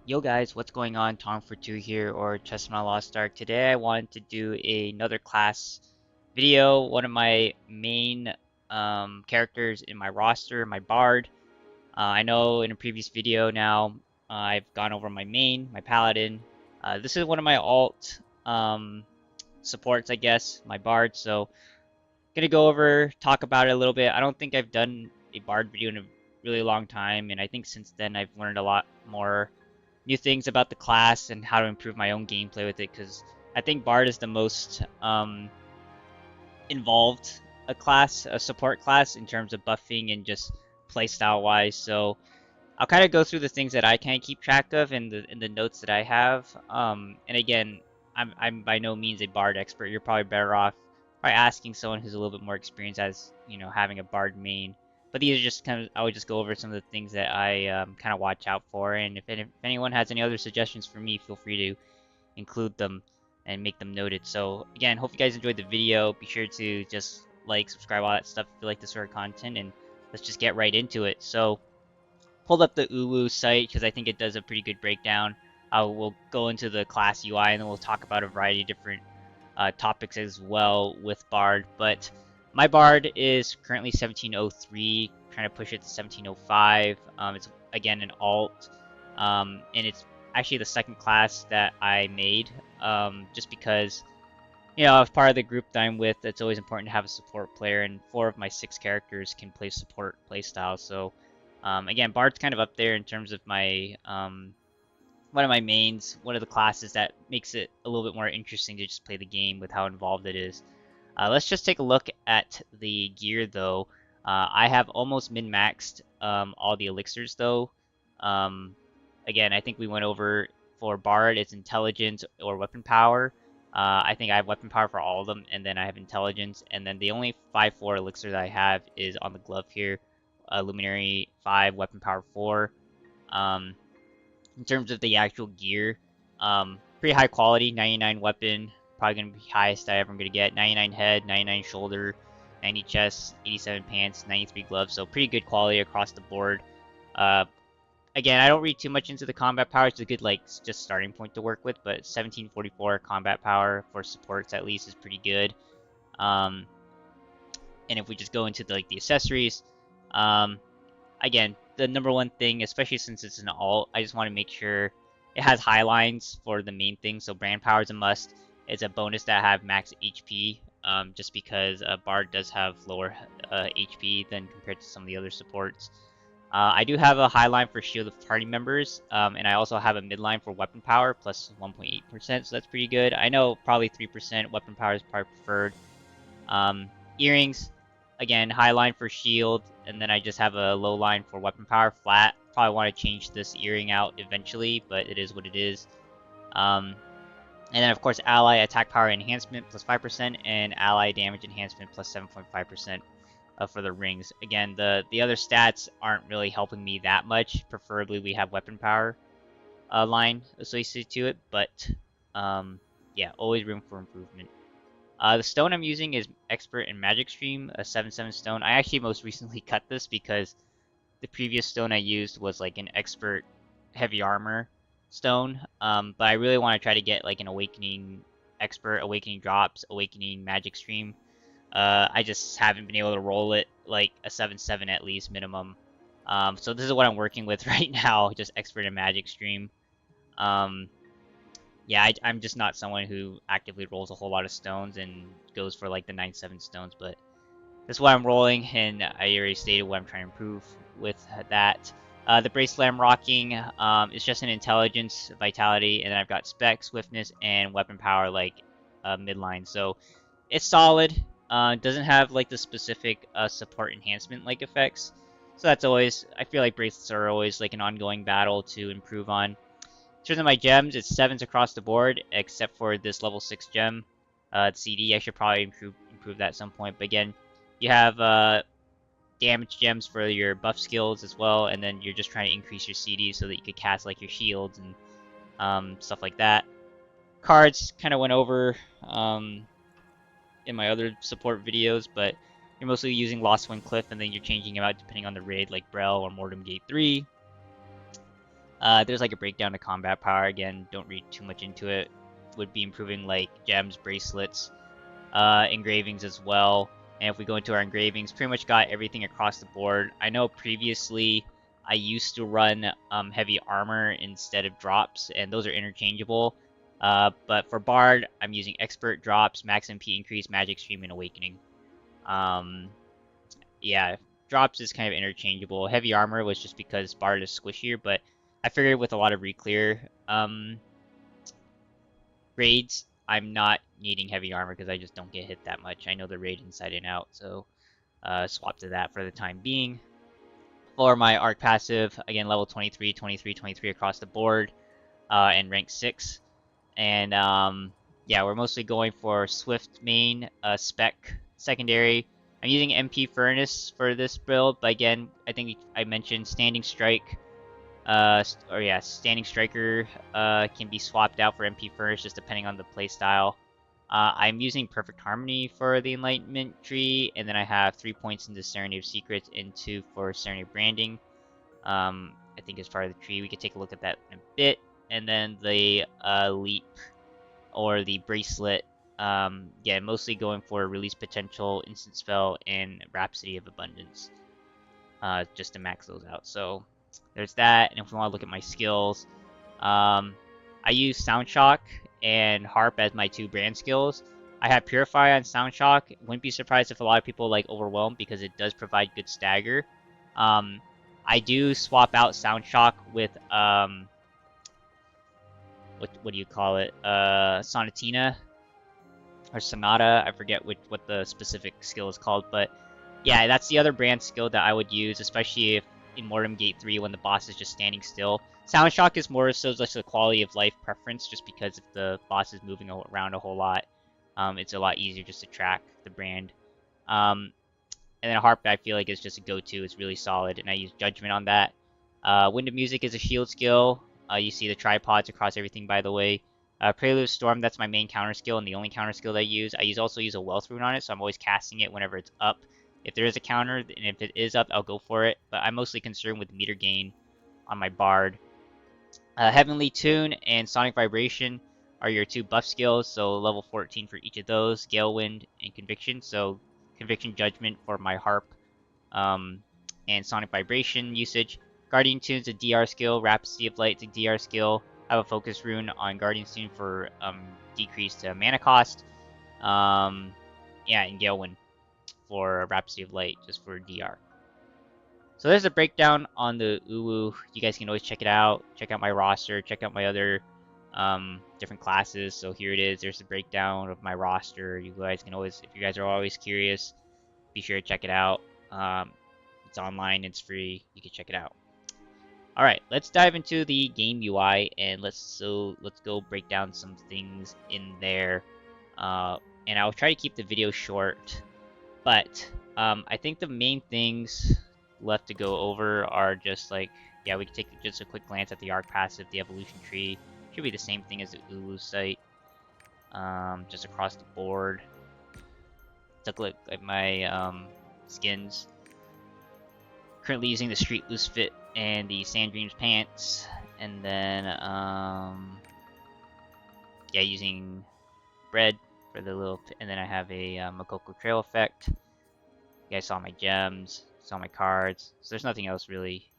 Yo guys, what's going on? Tom for 2 here, or Chestnut Lost Ark. Today I wanted to do another class video. One of my main characters in my roster, my Bard. I know in a previous video now I've gone over my main, my Paladin. This is one of my alt supports, I guess, my Bard. So gonna go over, talk about it a little bit. I don't think I've done a Bard video in a really long time, and I think since then I've learned a lot more new things about the class and how to improve my own gameplay with it, because I think Bard is the most involved a support class in terms of buffing and just playstyle wise. So I'll kind of go through the things that I kind of keep track of in the notes that I have. And again, I'm by no means a Bard expert. You're probably better off by asking someone who's a little bit more experienced, as having a Bard main. But these are just kind of, I would just go over some of the things that I kind of watch out for. And if anyone has any other suggestions for me, feel free to include them and make them noted. So again, hope you guys enjoyed the video. Be sure to just like, subscribe, all that stuff if you like this sort of content, and let's just get right into it. So pulled up the Uwu site because I think it does a pretty good breakdown. We'll go into the class UI and then we'll talk about a variety of different topics as well with Bard. But my Bard is currently 1703, trying to push it to 1705. It's again an alt, and it's actually the second class that I made, just because as part of the group that I'm with, it's always important to have a support player, and 4 of my 6 characters can play support playstyle. So again, Bard's kind of up there in terms of my one of my mains, one of the classes that makes it a little bit more interesting to just play the game with how involved it is. Let's just take a look at the gear though. I have almost min-maxed all the elixirs though. Again, I think we went over for Bard, it's intelligence or weapon power. I think I have weapon power for all of them, and then I have intelligence, and then the only 5/4 elixirs I have is on the glove here. Luminary 5, weapon power 4. In terms of the actual gear, pretty high quality, 99 weapon, probably going to be highest I ever going to get. 99 head, 99 shoulder, 90 chest, 87 pants, 93 gloves, so pretty good quality across the board. Again, I don't read too much into the combat power. It's a good just starting point to work with, but 1744 combat power for supports at least is pretty good. And if we just go into the accessories, again, the number one thing, especially since it's an alt, I just want to make sure it has high lines for the main thing. So brand power is a must. It's a bonus that have max HP, just because Bard does have lower HP than compared to some of the other supports. I do have a high line for shield of party members, and I also have a mid line for weapon power plus 1.8%, so that's pretty good. I know probably 3% weapon power is probably preferred. Earrings, again, high line for shield, and then I just have a low line for weapon power flat. Probably want to change this earring out eventually, but it is what it is. And then of course ally attack power enhancement plus 5% and ally damage enhancement plus 7.5%. For the rings. Again, the other stats aren't really helping me that much. Preferably we have weapon power line associated to it, but yeah, always room for improvement. The stone I'm using is Expert in Magic Stream, a 7/7 stone. I actually most recently cut this because the previous stone I used was like an Expert Heavy Armor stone, but I really want to try to get like an Awakening Expert, Awakening Drops, Awakening Magic Stream. I just haven't been able to roll it like a 7/7 at least minimum. So this is what I'm working with right now, just Expert in Magic Stream. Yeah, I'm just not someone who actively rolls a whole lot of stones and goes for like the 9/7 stones, but this is what I'm rolling, and I already stated what I'm trying to improve with that. The bracelet I'm rocking is just an intelligence, vitality, and then I've got spec, swiftness, and weapon power like midline. So it's solid. Doesn't have like the specific support enhancement like effects. So that's always, I feel like bracelets are always like an ongoing battle to improve on. In terms of my gems, it's 7s across the board, except for this level 6 gem. CD, I should probably improve that at some point. But again, you have damage gems for your buff skills as well, and then you're just trying to increase your CD so that you could cast like your shields and stuff like that. Cards kind of went over in my other support videos, but you're mostly using Lost Wind Cliff, and then you're changing them out depending on the raid, like Brel or Mordum Gate 3. There's like a breakdown to combat power. Again, don't read too much into it. Would be improving like gems, bracelets, engravings as well. And if we go into our engravings, pretty much got everything across the board. I know previously I used to run heavy armor instead of drops, and those are interchangeable. But for Bard, I'm using expert drops, max MP increase, magic stream, and awakening. Yeah, drops is kind of interchangeable. Heavy armor was just because Bard is squishier, but I figured with a lot of reclear raids, I'm not needing heavy armor because I just don't get hit that much. I know the raid inside and out, so swap to that for the time being. For my Ark Passive, again, level 23, 23, 23 across the board, and rank 6. And yeah, we're mostly going for Swift main, spec secondary. I'm using MP Furnace for this build, but again, I think I mentioned Standing Strike, Standing Striker can be swapped out for MP Furnace just depending on the playstyle. I'm using Perfect Harmony for the Enlightenment tree, and then I have 3 points into Serenade of Secrets and 2 for Serenade Branding. I think as part of the tree, we could take a look at that in a bit. And then the Leap or the Bracelet, yeah, mostly going for Release Potential, Instant Spell, and Rhapsody of Abundance, just to max those out. So there's that. And if we want to look at my skills, I use Sound Shock and Harp as my 2 brand skills. I have Purify on Sound Shock. Wouldn't be surprised if a lot of people like Overwhelm because it does provide good stagger. I do swap out Sound Shock with what do you call it? Sonatina or Sonata. I forget what the specific skill is called, but yeah, that's the other brand skill that I would use, especially if in Mordum Gate 3 when the boss is just standing still. Sound Shock is more so just a quality of life preference, just because if the boss is moving around a whole lot, it's a lot easier just to track the brand. And then Harp, I feel like is just a go-to. It's really solid, and I use Judgment on that. Wind of Music is a shield skill. You see the tripods across everything, by the way. Prelude of Storm, that's my main counter skill and the only counter skill that I use. I also use a Wealth Rune on it, so I'm always casting it whenever it's up. If there is a counter, and if it is up, I'll go for it. But I'm mostly concerned with meter gain on my Bard. Heavenly Tune and Sonic Vibration are your 2 buff skills, so level 14 for each of those. Gale Wind and Conviction, so Conviction Judgment for my Harp, and Sonic Vibration usage. Guardian Tune's a DR skill, Rhapsody of Light's a DR skill. I have a Focus Rune on Guardian Tune for decreased mana cost. Yeah, and Gale Wind for Rhapsody of Light, just for DR. So there's a breakdown on the Uwu. You guys can always check it out. Check out my roster. Check out my other different classes. So here it is. There's the breakdown of my roster. You guys can always, if you guys are always curious, be sure to check it out. It's online. It's free. You can check it out. All right, let's dive into the game UI and let's go break down some things in there. And I'll try to keep the video short, but I think the main things left to go over are just like, yeah, we can take just a quick glance at the Ark Passive, the evolution tree. Should be the same thing as the Ulu site, just across the board. Took a look at my skins. Currently using the Street Loose Fit and the Sand Dreams pants, and then yeah, using Bread for the little, and then I have a Makoko Trail effect. You guys saw my gems, saw my cards, so there's nothing else really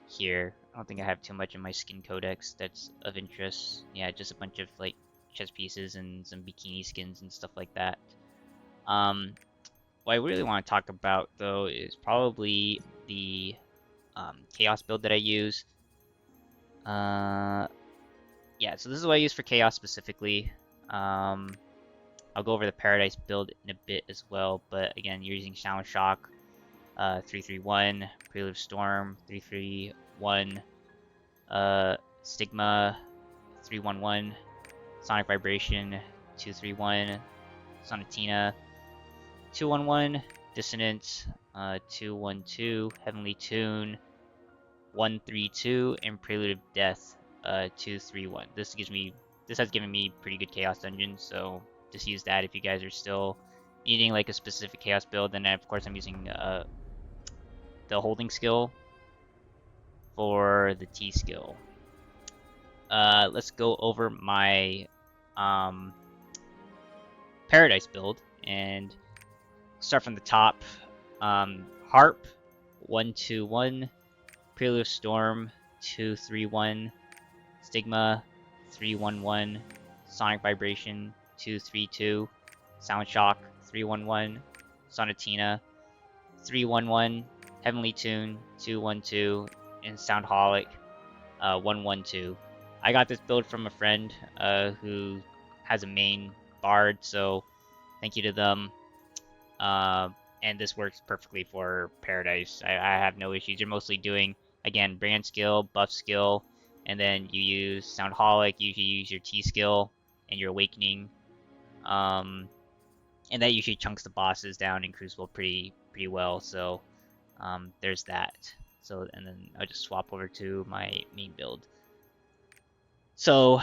here. I don't think I have too much in my skin codex that's of interest. Yeah, just a bunch of like chest pieces and some bikini skins and stuff like that. What I really want to talk about though is probably the Chaos build that I use. Yeah, so this is what I use for Chaos specifically. I'll go over the Paradise build in a bit as well, but again, you're using Sound Shock, 331, Prelude of Storm, 331, Stigma, 311, Sonic Vibration, 231, Sonatina, 211, Dissonance, 212, Heavenly Tune, 132, and Prelude of Death, 231. This has given me pretty good Chaos dungeons, so just use that if you guys are still needing like a specific Chaos build. And then of course I'm using the holding skill for the T skill. Let's go over my Paradise build and start from the top. Harp 1-2-1, Prelude Storm 2-3-1, Stigma 3-1-1, Sonic Vibration 2-3-2, Sound Shock 3-1-1, Sonatina 3-1-1, Heavenly Tune 2-1-2, and Soundholic 1-1-2. I got this build from a friend who has a main bard, so thank you to them. And this works perfectly for Paradise. I have no issues. You're mostly doing, again, brand skill, buff skill, and then you use Soundholic, usually use your T skill and your Awakening. And that usually chunks the bosses down in Crucible pretty well, so there's that. So, and then I'll just swap over to my main build. So,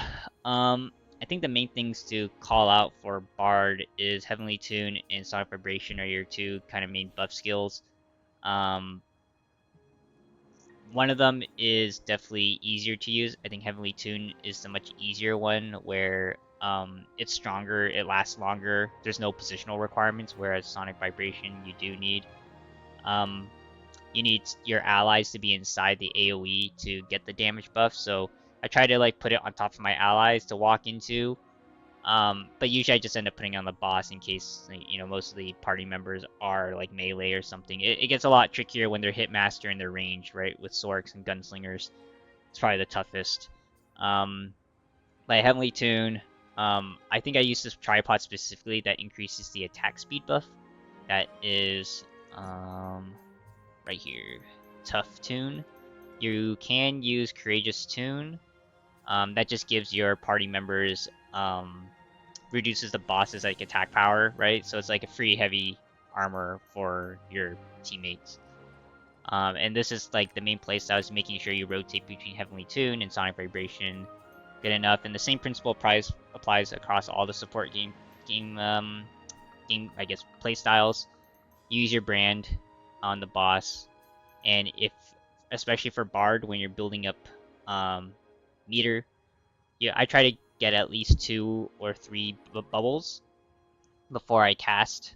I think the main things to call out for Bard is Heavenly Tune and Sonic Vibration are your two kind of main buff skills. One of them is definitely easier to use. I think Heavenly Tune is the much easier one where it's stronger, it lasts longer, there's no positional requirements, whereas Sonic Vibration you do need. You need your allies to be inside the AoE to get the damage buff, so I try to like put it on top of my allies to walk into, but usually I just end up putting it on the boss in case, you know, most of the party members are like melee or something. It gets a lot trickier when they're hitmaster and they're ranged, right? With Sorks and Gunslingers, it's probably the toughest. Like Heavenly Tune, I think I use this tripod specifically that increases the attack speed buff. That is right here, Tough Tune. You can use Courageous Tune. That just gives your party members, reduces the boss's like attack power, right? So it's like a free heavy armor for your teammates. And this is like the main playstyle is making sure you rotate between Heavenly Tune and Sonic Vibration good enough. And the same principle applies across all the support game I guess playstyles. Use your brand on the boss, and if especially for Bard when you're building up meter, yeah, I try to get at least 2 or 3 bubbles before I cast.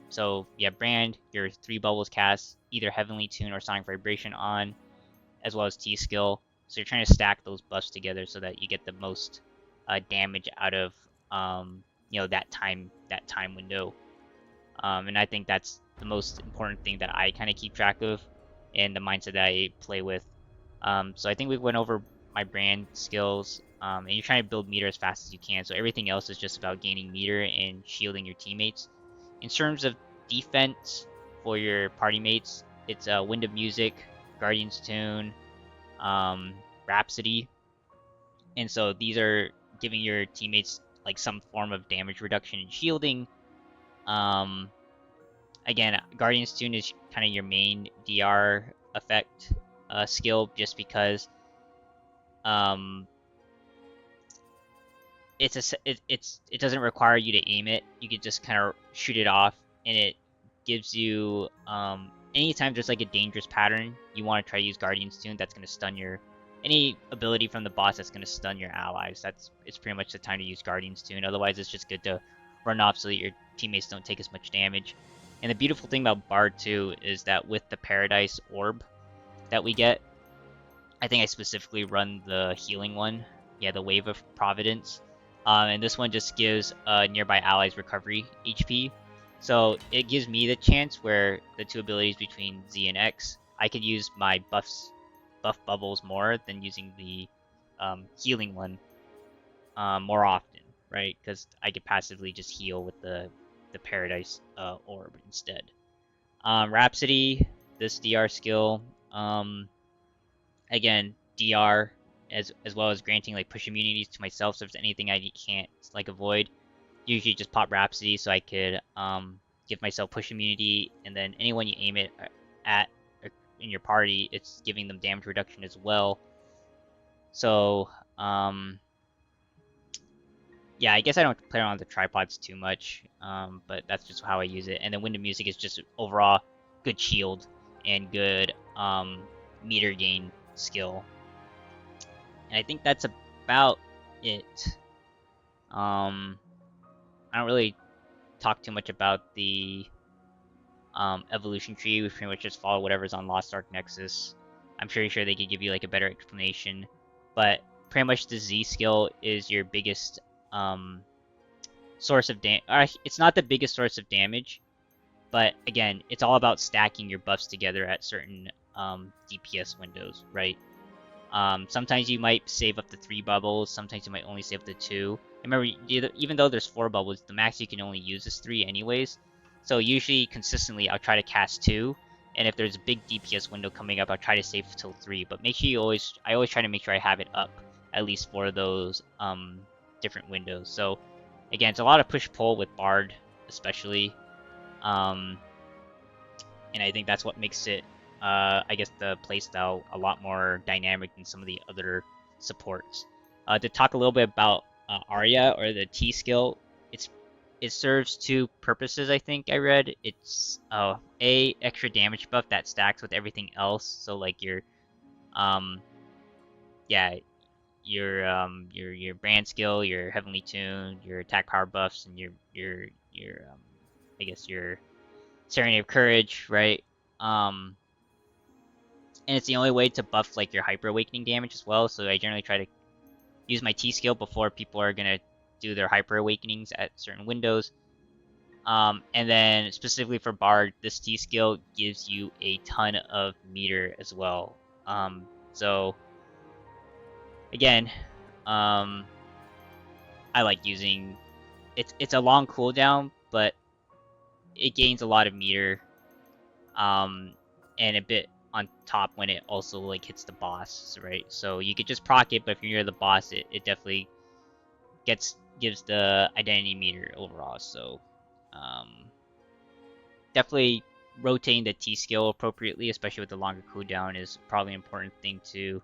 So yeah, brand your 3 bubbles cast, either Heavenly Tune or Sonic Vibration on, as well as T skill. So you're trying to stack those buffs together so that you get the most damage out of you know, that time window. And I think that's the most important thing that I kind of keep track of and the mindset that I play with. So I think we went over my brand skills, and you're trying to build meter as fast as you can. So everything else is just about gaining meter and shielding your teammates. In terms of defense for your party mates, it's Wind of Music, Guardian's Tune, Rhapsody, and so these are giving your teammates like some form of damage reduction and shielding. Again, Guardian's Tune is kind of your main DR effect skill, just because it doesn't require you to aim it. You could just kind of shoot it off, and it gives you anytime there's like a dangerous pattern, you want to try to use Guardian's Tune. That's going to stun your any ability from the boss that's going to stun your allies. It's pretty much the time to use Guardian's Tune. Otherwise, it's just good to run off so that your teammates don't take as much damage. And the beautiful thing about Bard too is that with the Paradise Orb that we get, I think I specifically run the healing one. Yeah, the Wave of Providence. And this one just gives nearby allies recovery HP. So it gives me the chance where the two abilities between Z and X, I could use my buff bubbles more than using the healing one more often, right? Because I could passively just heal with the Paradise Orb instead. Rhapsody, this DR skill, again, DR as well as granting like push immunities to myself. So if there's anything I can't like avoid, usually just pop Rhapsody so I could give myself push immunity, and then anyone you aim it at in your party, it's giving them damage reduction as well. So yeah, I guess I don't play around with the tripods too much, but that's just how I use it. And then Wind of Music is just overall good shield and good meter gain skill. And I think that's about it. I don't really talk too much about the evolution tree. We pretty much just follow whatever's on Lost Ark Nexus. I'm sure they could give you like a better explanation, but pretty much the Z skill is your biggest source of damage. It's not the biggest source of damage, but again, it's all about stacking your buffs together at certain DPS windows, right? Sometimes you might save up to 3 bubbles, sometimes you might only save up to 2. Remember, even though there's 4 bubbles, the max you can only use is 3 anyways. So usually, consistently, I'll try to cast 2, and if there's a big DPS window coming up, I'll try to save till 3. But make sure I always try to make sure I have it up, at least for those different windows. So again, it's a lot of push-pull with Bard, especially. And I think that's what makes it, I guess, the playstyle a lot more dynamic than some of the other supports. To talk a little bit about Arya, or the T skill, it serves 2 purposes, I think I read. It's a extra damage buff that stacks with everything else. So like your your brand skill, your heavenly tune, your attack power buffs, and your I guess your Serenade of Courage, right? And it's the only way to buff like your hyper awakening damage as well. So I generally try to use my T skill before people are gonna do their hyper awakenings at certain windows. And then specifically for Bard, this T skill gives you a ton of meter as well. So again, I like using it's a long cooldown, but it gains a lot of meter, and a bit on top when it also like hits the boss, right? So you could just proc it, but if you're near the boss, it definitely gives the identity meter overall. So definitely rotating the T skill appropriately, especially with the longer cooldown, is probably an important thing to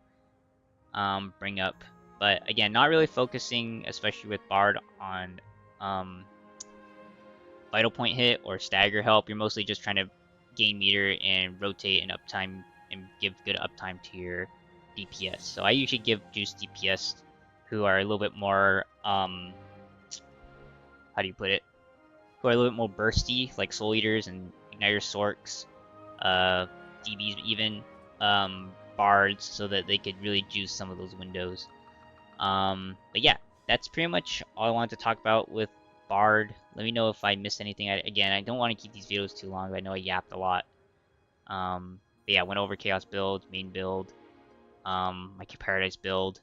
bring up. But again, not really focusing, especially with Bard, on vital point hit or stagger help. You're mostly just trying to gain meter and rotate and uptime and give good uptime to your DPS. So I usually give juice DPS who are a little bit more how do you put it? Who are a little bit more bursty, like Soul Eaters and Igniter Sorks, DBs even, Bards, so that they could really juice some of those windows. But yeah, that's pretty much all I wanted to talk about with Bard. Let me know if I missed anything. Again, I don't want to keep these videos too long, but I know I yapped a lot. But yeah, I went over Chaos build, main build, my Paradise build,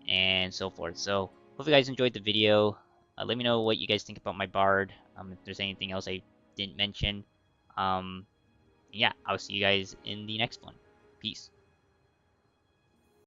and so forth. So, hope you guys enjoyed the video. Let me know what you guys think about my Bard, if there's anything else I didn't mention. Yeah, I'll see you guys in the next one. Peace.